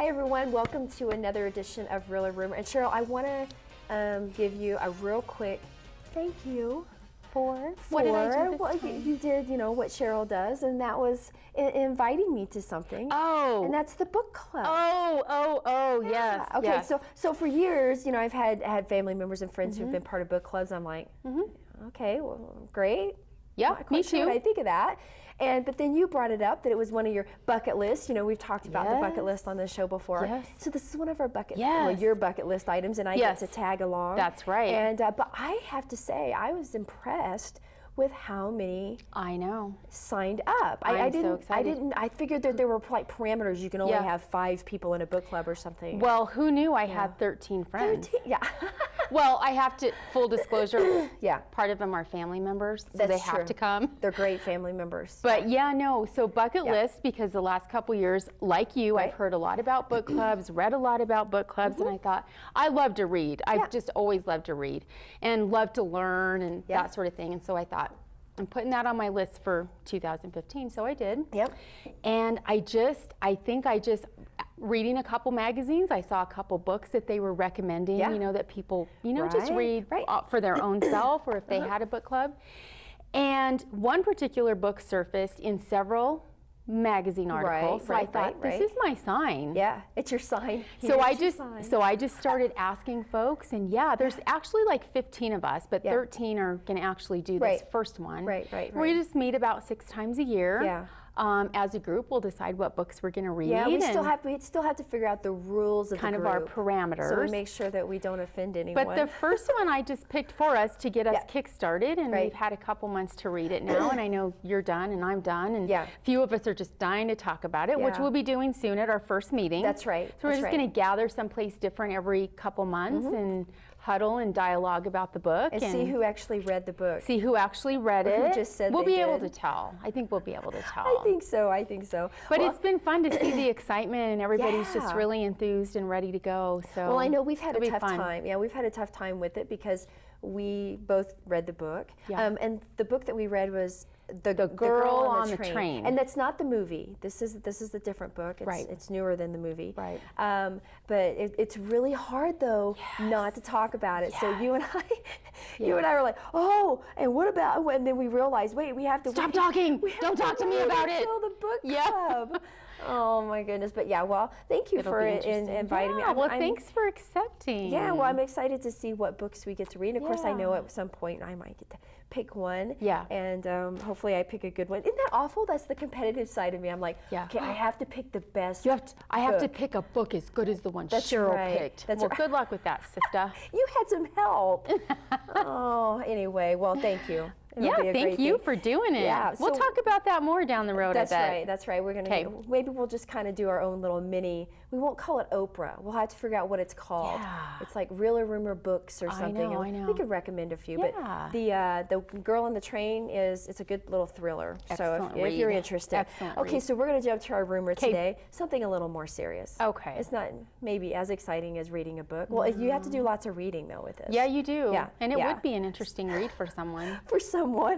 Hi everyone, welcome to another edition of Real or Rumor. And Cheryl, I want to give you a real quick thank you What did I do this well, time? you did, what Cheryl does, and that was inviting me to something. Oh. And that's the book club. Oh, yes. Okay, yes. so for years, I've had family members and friends who've been part of book clubs. I'm like, okay, well, great. Yeah, Not me quite sure too. what I think of that. But then you brought it up that it was one of your bucket lists. We've talked about the bucket list on the show before. Yes. So this is one of our Yes. your bucket list items, and I Yes. get to tag along. That's right. And but I have to say, I was impressed with how many I know. signed up. I I'm so didn't. I excited. didn't. I figured that there were like parameters. You can only Yeah. have 5 people in a book club or something. Well, who knew I had 13 friends? 13, yeah. Well, I have to, full disclosure, Yeah. part of them are family members, so That's they have true. to come. They're great family members. But yeah, no, so bucket Yeah. list, because the last couple years, like you, Right. I've heard a lot about book clubs, read a lot about book clubs, and I thought, I love to read. Yeah. I've just always loved to read and love to learn and Yeah. that sort of thing. And so I thought, I'm putting that on my list for 2015, so I did. Yep. And I think reading a couple magazines, I saw a couple books that they were recommending, Yeah. that people, just Right, read right. for their own self or if they had a book club. And one particular book surfaced in several magazine articles. So I thought, this is my sign. Yeah, it's your sign. So I Here's your just sign. started asking folks, and there's actually like 15 of us, but Yeah. 13 are going to actually do Right. this first one. Right. We just meet about 6 times a year. Yeah. As a group, we'll decide what books we're going to read. Yeah, we still and have to figure out the rules of kind the of our group, parameters. so we make sure that we don't offend anyone. But the first one I just picked for us to get us Yeah. kick-started, and Right. we've had a couple months to read it now, and I know you're done and I'm done, and Yeah. a few of us are just dying to talk about it, which Yeah. we'll be doing soon at our first meeting. That's right. So we're That's just right. going to gather someplace different every couple months and huddle and dialogue about the book and see who actually read the book. see who actually read Or who it. just said we'll they be able to did. tell. I think we'll be able to tell. I think so. But Well, it's been fun to see the excitement, and everybody's just Yeah. really enthused and ready to go. So well, I know we've had a it'll be tough fun. time. Yeah, we've had a tough time with it because we both read the book. Yeah. And the book that we read was the Girl on the Train. And that's not the movie. This is the different book. It's, Right. It's newer than the movie. Right. But it's really hard though not to talk about it. So you and I were like, oh, and what about? And then we realized, wait, we have to Stop talking. we have Don't talk to me wait about it. until the book Yeah. club. Oh my goodness. But yeah, well, thank you It'll for be interesting. inviting me. Yeah, well, thanks for accepting. Yeah, well, I'm excited to see what books we get to read. And of course, I know Yeah. at some point I might get to pick one. Yeah. And hopefully I pick a good one. Isn't that awful? That's the competitive side of me. I'm like, Yeah. okay, I have to pick the best. I have to book. pick a book as good as the one That's Cheryl right. picked. That's well, right. good luck with that, sister. You had some help. Oh, anyway, well, thank you. It'll Yeah, be a thank great you thing. for doing it. Yeah, We'll so- talk about that more down the road, That's I bet. right. That's right. We're gonna 'Kay. maybe we'll just kind of do our own little mini. We won't call it Oprah. We'll have to figure out what it's called. Yeah. It's like Real or Rumor Books or I something. know, and I know. We could recommend a few. Yeah. But the Girl on the Train it's a good little thriller. Excellent So if you're read. interested. Excellent Okay, read. so we're gonna jump to our rumor 'Kay. today. Something a little more serious. Okay. It's not maybe as exciting as reading a book. Well, you have to do lots of reading though with this. Yeah, you do. Yeah, And it yeah. would be an interesting read for someone. For someone. I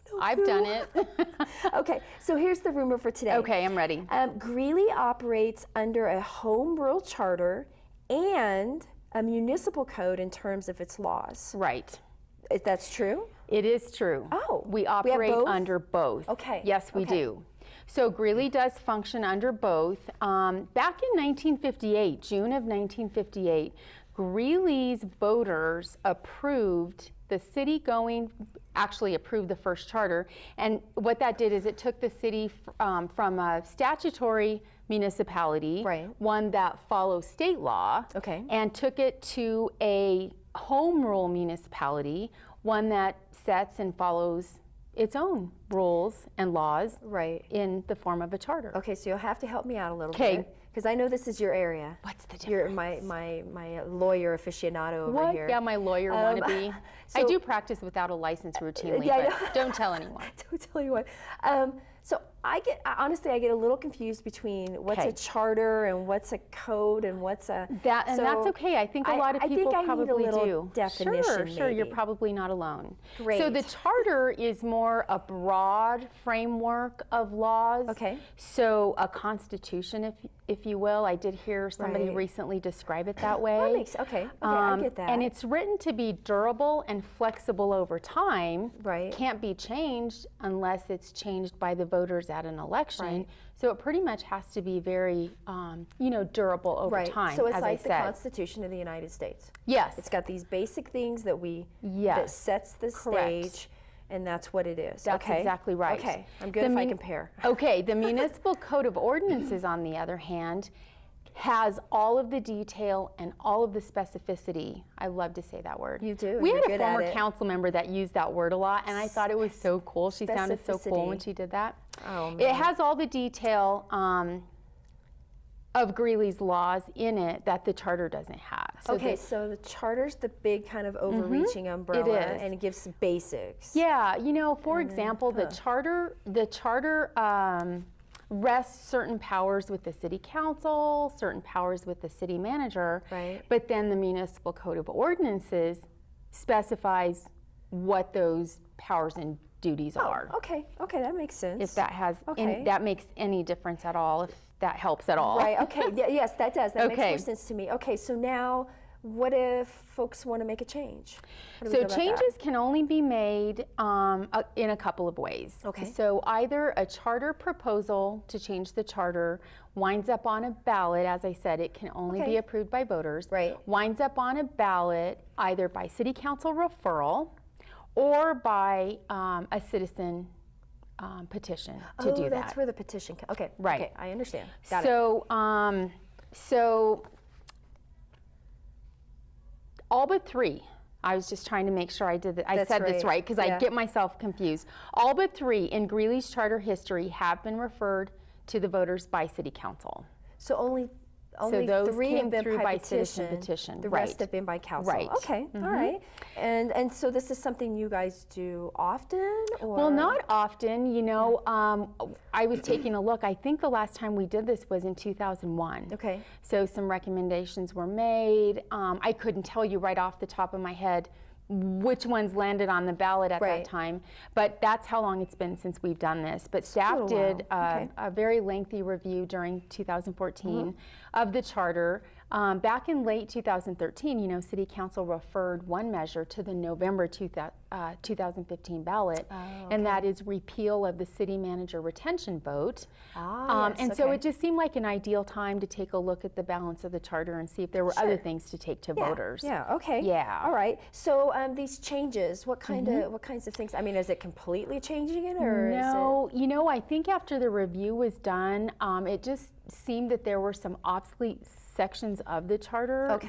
don't know I've who. done it. Okay, so here's the rumor for today. Okay, I'm ready. Greeley operates under a home rule charter and a municipal code in terms of its laws. Right. If that's true? It is true. Oh, We we have operate both? under both. Okay, Yes, we okay. do. So Greeley does function under both. Back in 1958, June of 1958, Greeley's voters approved the city actually approved the first charter. And what that did is it took the city from a statutory municipality, Right. one that follows state law, Okay. and took it to a home rule municipality, one that sets and follows its own rules and laws Right. in the form of a charter. Okay, so you'll have to help me out a little 'Kay. bit. Because I know this is your area. What's the difference? You're my lawyer aficionado over What? here. Yeah, my lawyer wannabe. I so- do practice without a license routinely, Yeah, I but know. don't tell anyone. Don't tell you what. So honestly, I get a little confused between what's Okay. a charter and what's a code and what's a That, and so that's okay. I think a lot of people I probably need a little do. definition, Sure, you're maybe. probably not alone. Great. So the charter is more a broad framework of laws. Okay. So a constitution, if you will. I did hear somebody Right. recently describe it that way. That makes okay. I get that. And it's written to be durable and flexible over time. Right. Can't be changed unless it's changed by the voters at an election. Right. So it pretty much has to be very, durable over right. time. So it's as like I the said. Constitution of the United States. Yes. It's got these basic things that that Yes. sets the Correct. stage, and that's what it is. That's okay? exactly right. Okay, I'm good The if I mun- compare. Okay, the Municipal Code of Ordinances, on the other hand, has all of the detail and all of the specificity. I love to say that word. You do, We you're had a good at former it. council member that used that word a lot, and I thought it was so cool. She sounded so cool when Specificity. she did that. Oh, man. It has all the detail of Greeley's laws in it that the charter doesn't have. So Okay, the- so the charter's the big kind of overreaching umbrella, is. and it gives some basics. Yeah, for example, the charter rests certain powers with the city council, certain powers with the city manager. Right. But then the municipal code of ordinances specifies what those powers and duties are. Okay, that makes sense. If that has, Okay. that makes any difference at all, if that helps at all. Right, okay, yes, that does. That makes Okay. more sense to me. Okay, so now what if folks want to make a change? How do we So go about that? changes can only be made in a couple of ways. Okay. So either a charter proposal to change the charter winds up on a ballot. As I said, it can only Okay. be approved by voters. Right. Winds up on a ballot either by city council referral or by a citizen petition to do that. That's where the petition okay, Right. okay, I understand. Got it. So all but three. I was just trying to make sure I said this right because Yeah. I get myself confused. All but three in Greeley's charter history have been referred to the voters by city council. So only those three came have been through by by citizen petition, The right. rest have been by council. Right. Okay. All right. And so this is something you guys do often, or Well, not often. I was taking a look. I think the last time we did this was in 2001. Okay. So some recommendations were made. I couldn't tell you right off the top of my head which ones landed on the ballot at Right. that time, but that's how long it's been since we've done this. But staff little did while. Okay. a very lengthy review during 2014 of the charter. Back in late 2013, City Council referred one measure to the November 2015 ballot, and that is repeal of the city manager retention vote. And so it just seemed like an ideal time to take a look at the balance of the charter and see if there were other things to take to voters. Yeah. Okay. Yeah. All right. So these changes, what kinds of things? I mean, is it completely changing it, or No, I think after the review was done, it just seemed that there were some obsolete sections of the charter Okay.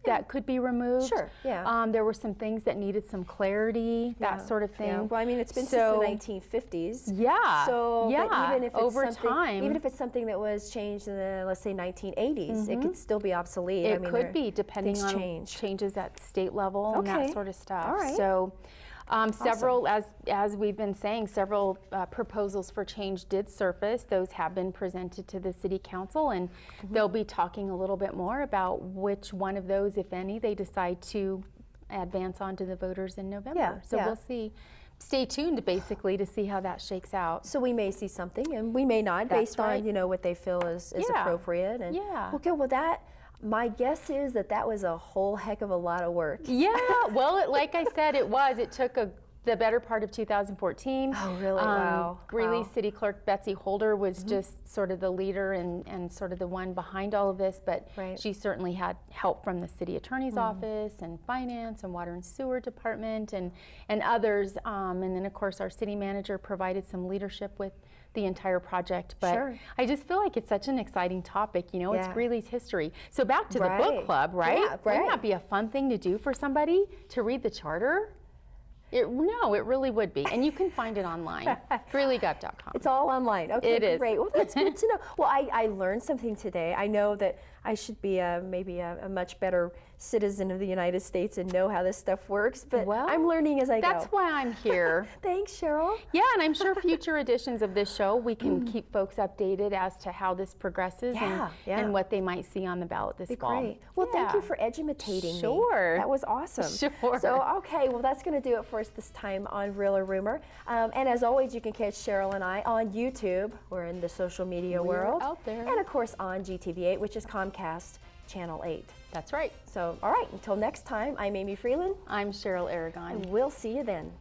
that could be removed. Sure, yeah. There were some things that needed some clarity, that sort of thing. Yeah. Well, I mean, it's been So- since the 1950s. Yeah. So, yeah. but even if it's over something, time, even if it's something that was changed in the, let's say, 1980s, it could still be obsolete. it I mean, could be depending things on change. changes at state level and Okay. that sort of stuff. All right. So. Several, as we've been saying, several proposals for change did surface. Those have been presented to the City Council, and they'll be talking a little bit more about which one of those, if any, they decide to advance on to the voters in November. Yeah, So yeah. we'll see. Stay tuned, basically, to see how that shakes out. So we may see something, and we may not, That's based right. on what they feel is Yeah. appropriate. And Yeah. Okay. Well, my guess is that was a whole heck of a lot of work. Yeah, well, like I said, it took the better part of 2014. Oh, really? Wow. Greeley Wow. City Clerk Betsy Holder was just sort of the leader and sort of the one behind all of this, but Right. she certainly had help from the city attorney's office and finance and water and sewer department and others. And then, of course, our city manager provided some leadership with the entire project. But Sure. I just feel like it's such an exciting topic. It's Yeah. Greeley's history. So back to the book Right. club, right? Yeah, Wouldn't right. that be a fun thing to do for somebody to read the charter? No, it really would be. And you can find it online, greeleygut.com. It's all online. Okay, It is. great. Well, that's good to know. Well, I learned something today. I know that I should be maybe a much better citizen of the United States and know how this stuff works, but Well, I'm learning as I go. That's why I'm here. Thanks, Cheryl. Yeah, and I'm sure future editions of this show, we can keep folks updated as to how this progresses and what they might see on the ballot this fall. Great. Well, thank you for edumatating me. Sure. That was awesome. Sure. So, okay, well, that's going to do it for us this time on Real or Rumor. And as always, you can catch Cheryl and I on YouTube. We're in the social media world. out there. And, of course, on GTV8, which is Comcast Channel 8. That's right. So, all right, until next time, I'm Amy Freeland. I'm Cheryl Aragon. And we'll see you then.